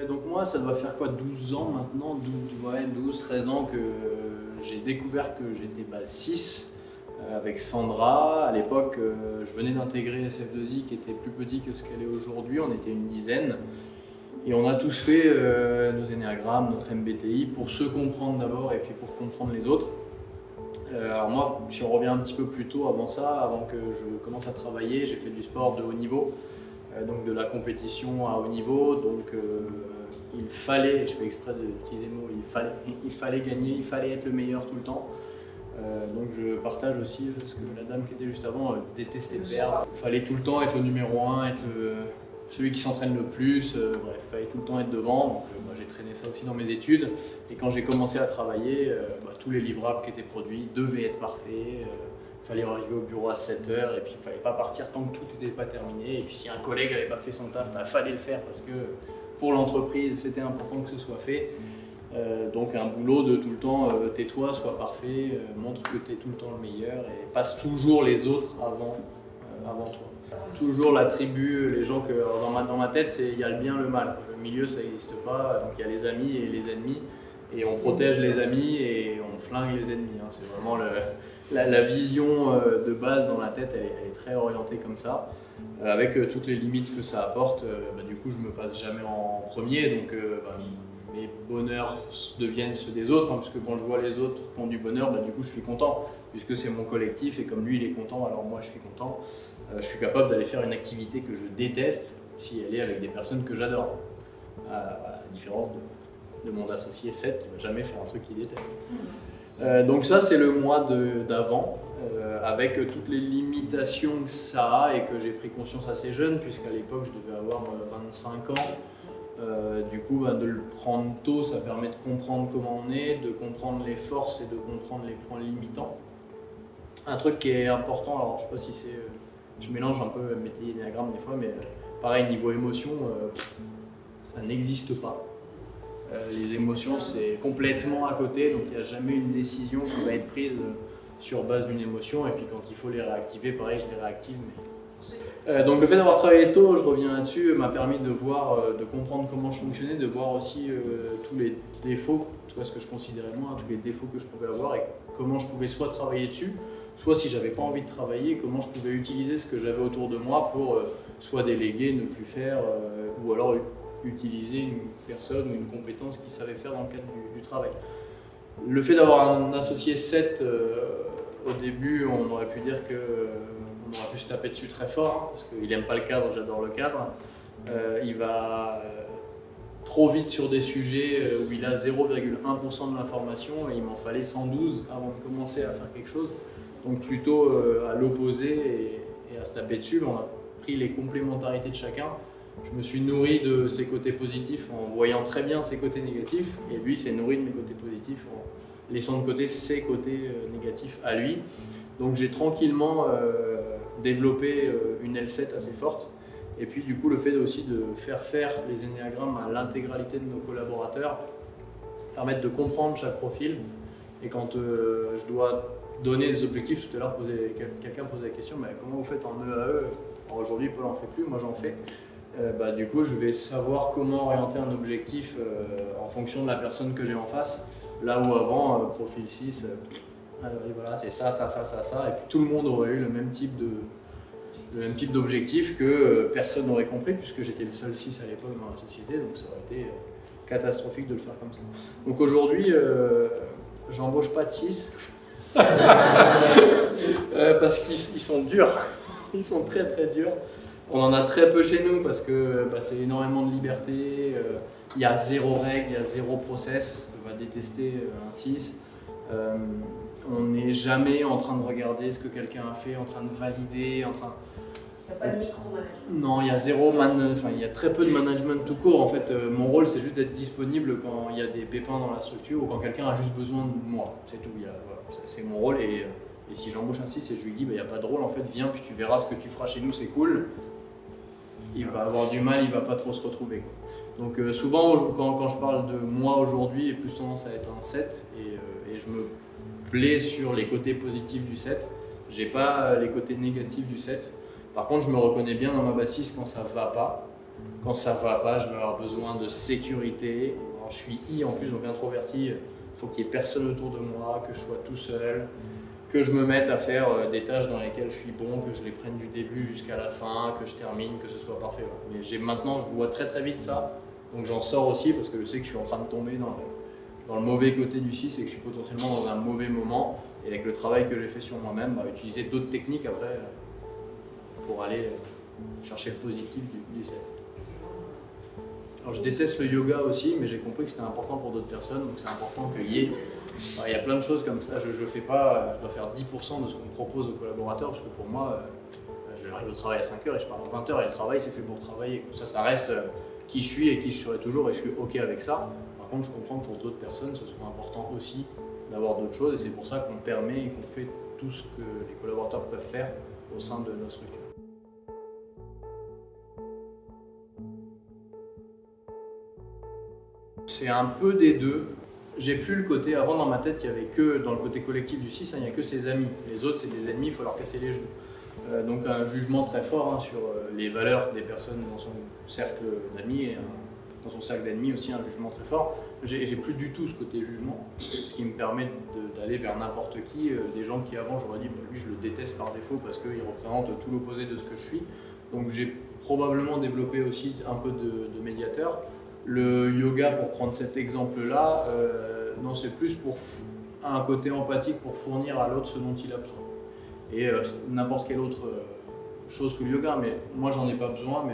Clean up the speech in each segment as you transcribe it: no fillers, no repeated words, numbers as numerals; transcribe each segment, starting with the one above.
Donc moi, ça doit faire quoi, 12 ans maintenant, 12, 13 ans que j'ai découvert que j'étais bassiste avec Sandra. À l'époque, je venais d'intégrer SF2I qui était plus petit que ce qu'elle est aujourd'hui, on était une dizaine. Et on a tous fait nos énéagrammes, notre MBTI pour se comprendre d'abord et puis pour comprendre les autres. Alors moi, si on revient un petit peu plus tôt avant ça, avant que je commence à travailler, j'ai fait du sport de haut niveau. Donc de la compétition à haut niveau, donc il fallait, je fais exprès d'utiliser le mot, il fallait gagner, il fallait être le meilleur tout le temps. Donc je partage aussi ce que la dame qui était juste avant détestait perdre. Il fallait tout le temps être le numéro 1, être celui qui s'entraîne le plus, bref, il fallait tout le temps être devant. Donc moi, j'ai traîné ça aussi dans mes études. Et quand j'ai commencé à travailler, tous les livrables qui étaient produits devaient être parfaits. Il fallait arriver au bureau à 7 h et puis il ne fallait pas partir tant que tout n'était pas terminé. Et puis si un collègue n'avait pas fait son taf, il fallait le faire parce que pour l'entreprise, c'était important que ce soit fait. Donc un boulot de tout le temps, tais-toi, sois parfait, montre que tu es tout le temps le meilleur et passe toujours les autres avant toi. Toujours la tribu, les gens que dans ma tête, il y a le bien, le mal. Le milieu, ça n'existe pas, donc il y a les amis et les ennemis. Et on protège les amis et on flingue les ennemis. Hein. C'est vraiment la vision de base dans la tête, elle est très orientée comme ça. Avec toutes les limites que ça apporte, du coup je me passe jamais en premier, donc mes bonheurs deviennent ceux des autres, hein, parce que quand je vois les autres qui ont du bonheur, du coup je suis content, puisque c'est mon collectif et comme lui il est content, alors moi je suis content. Je suis capable d'aller faire une activité que je déteste si elle est avec des personnes que j'adore, à la différence de mon associé Seth qui ne va jamais faire un truc qu'il déteste. Donc ça c'est le mois d'avant, avec toutes les limitations que ça a et que j'ai pris conscience assez jeune, puisqu'à l'époque je devais avoir 25 ans. Du coup de le prendre tôt, ça permet de comprendre comment on est, de comprendre les forces et de comprendre les points limitants. Un truc qui est important, alors je sais pas si c'est... je mélange un peu MBTI et Énéagramme des fois, mais pareil niveau émotion, ça n'existe pas. Les émotions, c'est complètement à côté, donc il n'y a jamais une décision qui va être prise sur base d'une émotion. Et puis quand il faut les réactiver, pareil, je les réactive. Donc le fait d'avoir travaillé tôt, je reviens là-dessus, m'a permis de voir, de comprendre comment je fonctionnais, de voir aussi tous les défauts, tout ce que je considérais moi, tous les défauts que je pouvais avoir et comment je pouvais soit travailler dessus, soit si j'avais pas envie de travailler, comment je pouvais utiliser ce que j'avais autour de moi pour soit déléguer, ne plus faire, ou alors utiliser une personne ou une compétence qu'il savait faire dans le cadre du travail. Le fait d'avoir un associé 7, au début, on aurait pu dire qu'on aurait pu se taper dessus très fort, hein, parce qu'il n'aime pas le cadre, j'adore le cadre. Il va trop vite sur des sujets où il a 0,1% de l'information et il m'en fallait 112 avant de commencer à faire quelque chose. Donc plutôt à l'opposé et à se taper dessus, on a pris les complémentarités de chacun. Je me suis nourri de ses côtés positifs en voyant très bien ses côtés négatifs et lui s'est nourri de mes côtés positifs en laissant de côté ses côtés négatifs à lui. Donc j'ai tranquillement développé une L7 assez forte et puis du coup le fait aussi de faire les énéagrammes à l'intégralité de nos collaborateurs permettre de comprendre chaque profil et quand je dois donner des objectifs, tout à l'heure quelqu'un posait la question mais comment vous faites en EAE? Alors aujourd'hui Paul n'en fait plus, moi j'en fais. Du coup, je vais savoir comment orienter un objectif en fonction de la personne que j'ai en face. Là où avant, profil 6, voilà, c'est ça. Et puis tout le monde aurait eu le même type d'objectif que personne n'aurait compris, puisque j'étais le seul 6 à l'époque dans la société, donc ça aurait été catastrophique de le faire comme ça. Donc aujourd'hui, j'embauche pas de 6, parce qu'ils sont durs, ils sont très très durs. On en a très peu chez nous parce que c'est énormément de liberté, il y a zéro règle, il y a zéro process, on va détester un 6. On n'est jamais en train de regarder ce que quelqu'un a fait, en train de valider, Il n'y a pas de micro-management. Non, il y a très peu de management tout court. En fait, mon rôle c'est juste d'être disponible quand il y a des pépins dans la structure ou quand quelqu'un a juste besoin de moi, c'est tout. Voilà, c'est mon rôle et si j'embauche un 6 et je lui dis il n'y a pas de rôle, en fait viens puis tu verras ce que tu feras chez nous, c'est cool. Il va avoir du mal, il va pas trop se retrouver. Donc souvent quand je parle de moi aujourd'hui, j'ai plus tendance à être un 7 et je me plais sur les côtés positifs du 7. J'ai pas les côtés négatifs du 7. Par contre je me reconnais bien dans ma bassiste quand ça va pas. Quand ça va pas, je vais avoir besoin de sécurité. Alors, je suis I en plus, donc introverti. Il faut qu'il y ait personne autour de moi, que je sois tout seul, que je me mette à faire des tâches dans lesquelles je suis bon, que je les prenne du début jusqu'à la fin, que je termine, que ce soit parfait. Mais maintenant, je vois très très vite ça. Donc j'en sors aussi parce que je sais que je suis en train de tomber dans le mauvais côté du 6 et que je suis potentiellement dans un mauvais moment. Et avec le travail que j'ai fait sur moi-même, utiliser d'autres techniques après pour aller chercher le positif du 7. Alors je déteste le yoga aussi, mais j'ai compris que c'était important pour d'autres personnes, donc c'est important qu'il y ait. Il y a plein de choses comme ça, je dois faire 10% de ce qu'on propose aux collaborateurs, parce que pour moi, je arrive au travail à 5h et je pars à 20h et le travail c'est fait pour travailler. Ça reste qui je suis et qui je serai toujours et je suis ok avec ça. Par contre, je comprends que pour d'autres personnes, ce soit important aussi d'avoir d'autres choses et c'est pour ça qu'on permet et qu'on fait tout ce que les collaborateurs peuvent faire au sein de notre structure. C'est un peu des deux. J'ai plus le côté, avant dans ma tête, il n'y avait que, dans le côté collectif du 6, il n'y a que ses amis. Les autres, c'est des ennemis, il faut leur casser les genoux. Donc un jugement très fort sur les valeurs des personnes dans son cercle d'amis et dans son cercle d'ennemis aussi un jugement très fort. J'ai plus du tout ce côté jugement, ce qui me permet d'aller vers n'importe qui, des gens qui avant j'aurais dit lui je le déteste par défaut parce qu'il représente tout l'opposé de ce que je suis. Donc j'ai probablement développé aussi un peu de médiateur. Le yoga, pour prendre cet exemple-là, non, c'est plus pour un côté empathique pour fournir à l'autre ce dont il a besoin. Et n'importe quelle autre chose que le yoga, mais moi j'en ai pas besoin, mais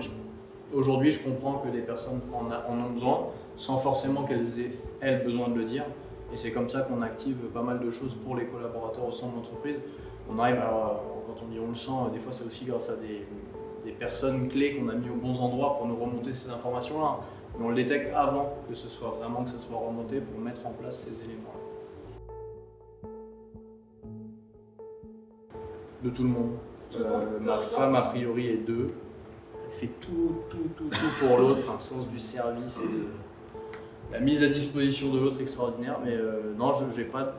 aujourd'hui je comprends que des personnes en ont besoin, sans forcément qu'elles aient elles besoin de le dire. Et c'est comme ça qu'on active pas mal de choses pour les collaborateurs au sein de l'entreprise. On arrive, alors quand on dit on le sent, des fois c'est aussi grâce à des personnes clés qu'on a mis aux bons endroits pour nous remonter ces informations-là. Mais on le détecte avant que ce soit remonté pour mettre en place ces éléments-là. De tout le monde. Ma femme a priori est 2. Elle fait tout pour l'autre, un sens du service et de la mise à disposition de l'autre extraordinaire. Mais non, j'ai pas.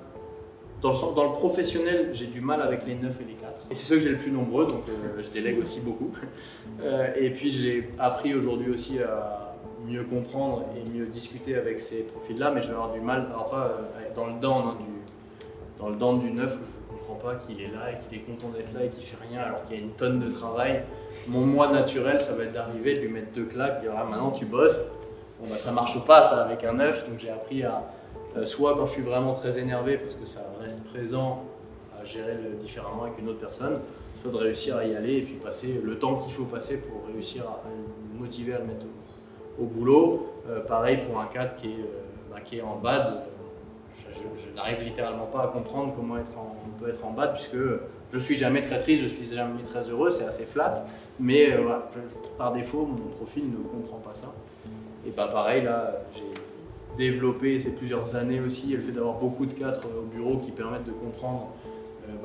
Dans le professionnel, j'ai du mal avec les 9 et les 4. Et c'est ceux que j'ai le plus nombreux, donc je délègue aussi beaucoup. Et puis j'ai appris aujourd'hui aussi à mieux comprendre et mieux discuter avec ces profils-là, mais je vais avoir du mal, alors pas dans le down du 9 où je ne comprends pas qu'il est là et qu'il est content d'être là et qu'il fait rien alors qu'il y a une tonne de travail. Mon moi naturel, ça va être d'arriver, de lui mettre 2 claques, de dire ah, maintenant tu bosses. Bon, bah, ça marche pas ça avec un 9, donc j'ai appris à soit quand je suis vraiment très énervé parce que ça reste présent, à gérer différemment avec une autre personne, soit de réussir à y aller et puis passer le temps qu'il faut passer pour réussir à le motiver à le mettre au boulot. Pareil pour un 4 qui est en bad, je n'arrive littéralement pas à comprendre comment on peut être en bad puisque je suis jamais très triste, je suis jamais très heureux, c'est assez flat, mais voilà, par défaut mon profil ne comprend pas ça. Et bah pareil là, j'ai développé ces plusieurs années aussi le fait d'avoir beaucoup de 4 au bureau qui permettent de comprendre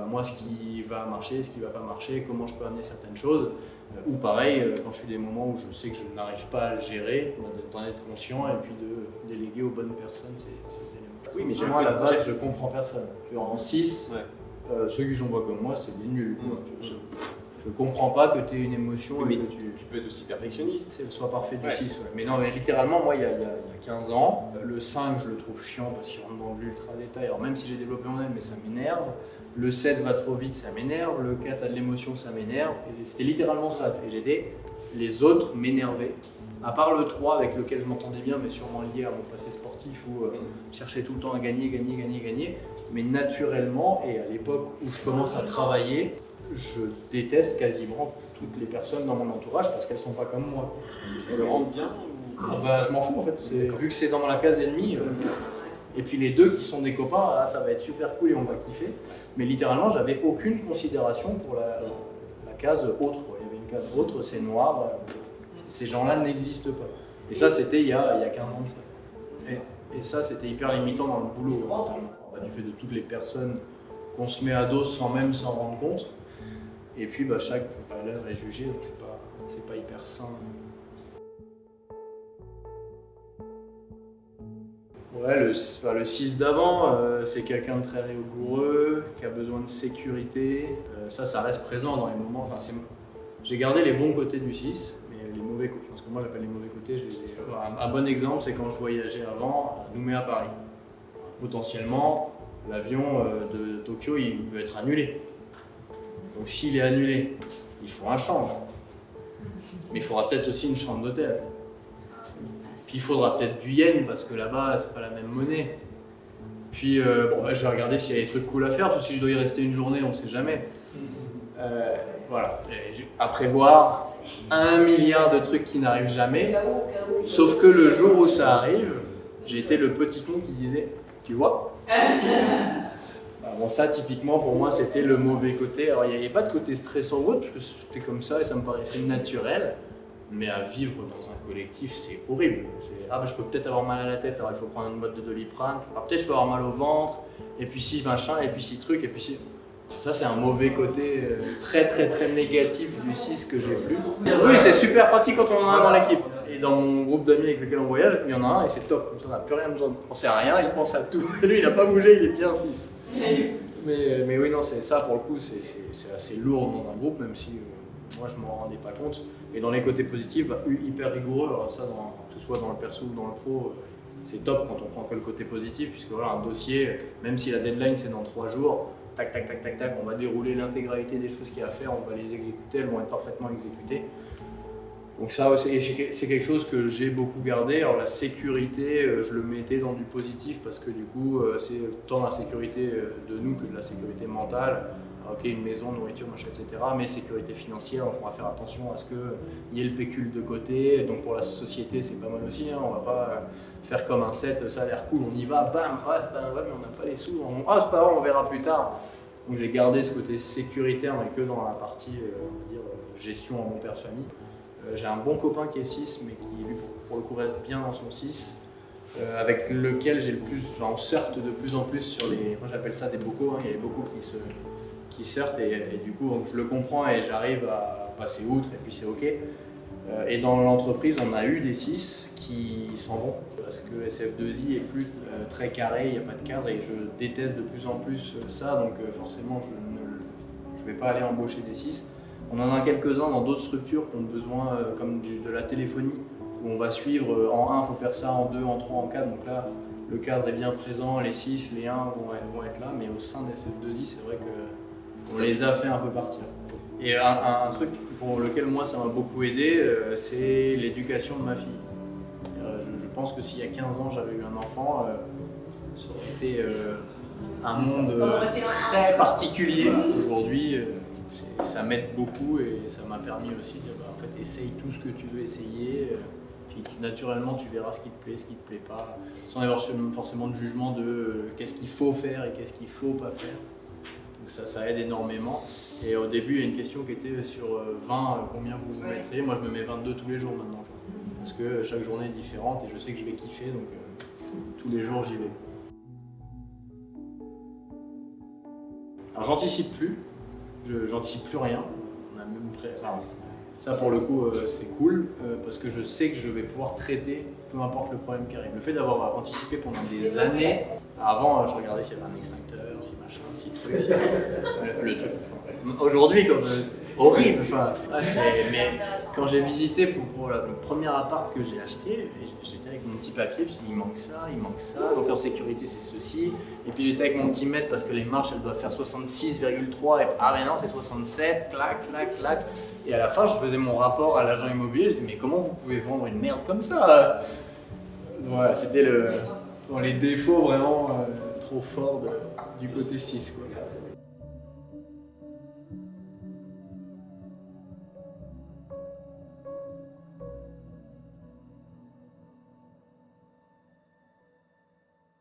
moi ce qui va marcher, ce qui ne va pas marcher, comment je peux amener certaines choses. Ou pareil, quand je suis des moments où je sais que je n'arrive pas à gérer, d'en être conscient et puis de déléguer aux bonnes personnes ces éléments. Oui, mais moi à la base, je comprends personne. En 6, ceux qui sont pas comme moi, c'est des nuls. Je comprends pas que tu aies une émotion oui, et mais que tu peux être aussi perfectionniste. c'est le soi parfait du 6. Ouais. Mais non, mais littéralement, moi, il y a 15 ans, le 5, je le trouve chiant parce qu'il rentre dans de l'ultra détail. Alors même si j'ai développé mon aile, mais ça m'énerve. Le 7 va trop vite, ça m'énerve. Le 4 a de l'émotion, ça m'énerve. Et c'était littéralement ça. Et les autres m'énervaient. À part le 3 avec lequel je m'entendais bien, mais sûrement lié à mon passé sportif où je cherchais tout le temps à gagner. Mais naturellement, et à l'époque où je commence à travailler, je déteste quasiment toutes les personnes dans mon entourage parce qu'elles sont pas comme moi. Elles le rendent bien Je m'en fous en fait. Vu que c'est dans la case ennemie, et puis les 2 qui sont des copains, ça va être super cool et on va kiffer. Mais littéralement, j'avais aucune considération pour la case autre. Il y avait une case autre, c'est noir. Ces gens-là n'existent pas. Et ça, c'était il y a 15 ans de ça. Et ça, c'était hyper limitant dans le boulot. Du fait de toutes les personnes qu'on se met à dos sans même s'en rendre compte. Et puis chaque valeur est jugée, donc c'est pas hyper sain. Ouais, le 6 d'avant, c'est quelqu'un de très rigoureux, qui a besoin de sécurité. Ça reste présent dans les moments. J'ai gardé les bons côtés du 6, mais les mauvais côtés. Parce que moi j'appelle les mauvais côtés, un bon exemple, c'est quand je voyageais avant à Nouméa à Paris. Potentiellement, l'avion de Tokyo, il peut être annulé. Donc s'il est annulé, il faut un change. Mais il faudra peut-être aussi une chambre d'hôtel. Puis il faudra peut-être du yen, parce que là-bas, c'est pas la même monnaie. Puis je vais regarder s'il y a des trucs cool à faire, parce que si je dois y rester une journée, on sait jamais. Voilà, à prévoir 1 milliard de trucs qui n'arrivent jamais. Sauf que le jour où ça arrive, j'ai été le petit con qui disait, tu vois. Bon, ça, typiquement, pour moi, c'était le mauvais côté. Alors, il n'y avait pas de côté stressant ou autre, parce que c'était comme ça et ça me paraissait naturel. Mais à vivre dans un collectif, c'est horrible. Je peux peut-être avoir mal à la tête, alors il faut prendre une boîte de Doliprane. Peut-être je peux avoir mal au ventre, et puis si machin, et puis si truc, et puis si... Ça, c'est un mauvais côté très très très négatif du 6 que j'ai plus. Oui, c'est super pratique quand on en a un dans l'équipe. Et dans mon groupe d'amis avec lequel on voyage, il y en a un et c'est top. Comme ça, on n'a plus rien besoin de penser à rien, il pense à tout. Lui, il n'a pas bougé, il est bien 6. Mais oui, non, c'est ça pour le coup, c'est assez lourd dans un groupe, même si moi je m'en rendais pas compte. Et dans les côtés positifs, hyper rigoureux. Alors ça, que ce soit dans le perso ou dans le pro, c'est top quand on prend que le côté positif, puisque voilà, un dossier, même si la deadline c'est dans 3 jours, tac, tac, tac, tac, tac, on va dérouler l'intégralité des choses qu'il y a à faire, on va les exécuter, elles vont être parfaitement exécutées. Donc ça, c'est quelque chose que j'ai beaucoup gardé. Alors la sécurité, je le mettais dans du positif parce que du coup, c'est tant la sécurité de nous que de la sécurité mentale. Ok, une maison, nourriture, machin, etc. Mais sécurité financière, donc on va faire attention à ce qu'il y ait le pécule de côté. Donc pour la société, c'est pas mal aussi. Hein. On va pas faire comme un set, ça a l'air cool, on y va, bam, ouais, mais on n'a pas les sous. C'est pas grave, on verra plus tard. Donc j'ai gardé ce côté sécuritaire, mais que dans la partie, on va dire, gestion en mon père de famille. J'ai un bon copain qui est 6, mais qui lui pour le coup reste bien dans son 6, avec lequel j'ai le plus, on surfe de plus en plus sur les, moi j'appelle ça des bocaux, hein. Il y a des bocaux qui surfent et du coup donc, je le comprends et j'arrive à passer outre et puis c'est ok. Et dans l'entreprise on a eu des 6 qui s'en vont parce que SF2I est plus très carré, il n'y a pas de cadre et je déteste de plus en plus ça, donc forcément je ne vais pas aller embaucher des 6. On en a quelques-uns dans d'autres structures qui ont besoin, comme de la téléphonie, où on va suivre en 1, il faut faire ça, en 2, en 3, en 4. Donc là, le cadre est bien présent, les 6, les 1 vont être là, mais au sein des SF2I, c'est vrai qu'on les a fait un peu partir. Et un truc pour lequel moi ça m'a beaucoup aidé, c'est l'éducation de ma fille. Je pense que s'il y a 15 ans j'avais eu un enfant, ça aurait été un monde très particulier. Aujourd'hui, ça m'aide beaucoup et ça m'a permis aussi de dire en fait essaye tout ce que tu veux essayer, puis naturellement tu verras ce qui te plaît, ce qui te plaît pas, sans avoir forcément de jugement de qu'est-ce qu'il faut faire et qu'est-ce qu'il faut pas faire. Donc ça aide énormément. Et au début il y a une question qui était sur 20, combien vous mettriez. Moi je me mets 22 tous les jours maintenant, parce que chaque journée est différente et je sais que je vais kiffer, donc tous les jours j'y vais. Alors j'anticipe plus. J'anticipe plus rien. On a même ça pour le coup c'est cool parce que je sais que je vais pouvoir traiter peu importe le problème qui arrive. Le fait d'avoir anticipé pendant des années, avant je regardais s'il y avait un extincteur, si machin, si truc, si le truc. Aujourd'hui comme horrible. Mais quand j'ai visité pour le premier appart que j'ai acheté, j'étais avec mon petit papier, puis il manque ça, donc en sécurité c'est ceci. Et puis j'étais avec mon petit mètre parce que les marches elles doivent faire 66,3 et ah mais non c'est 67, clac, clac, clac. Et à la fin je faisais mon rapport à l'agent immobilier, je dis mais comment vous pouvez vendre une merde comme ça? Voilà, c'était les défauts vraiment trop forts du côté 6 quoi.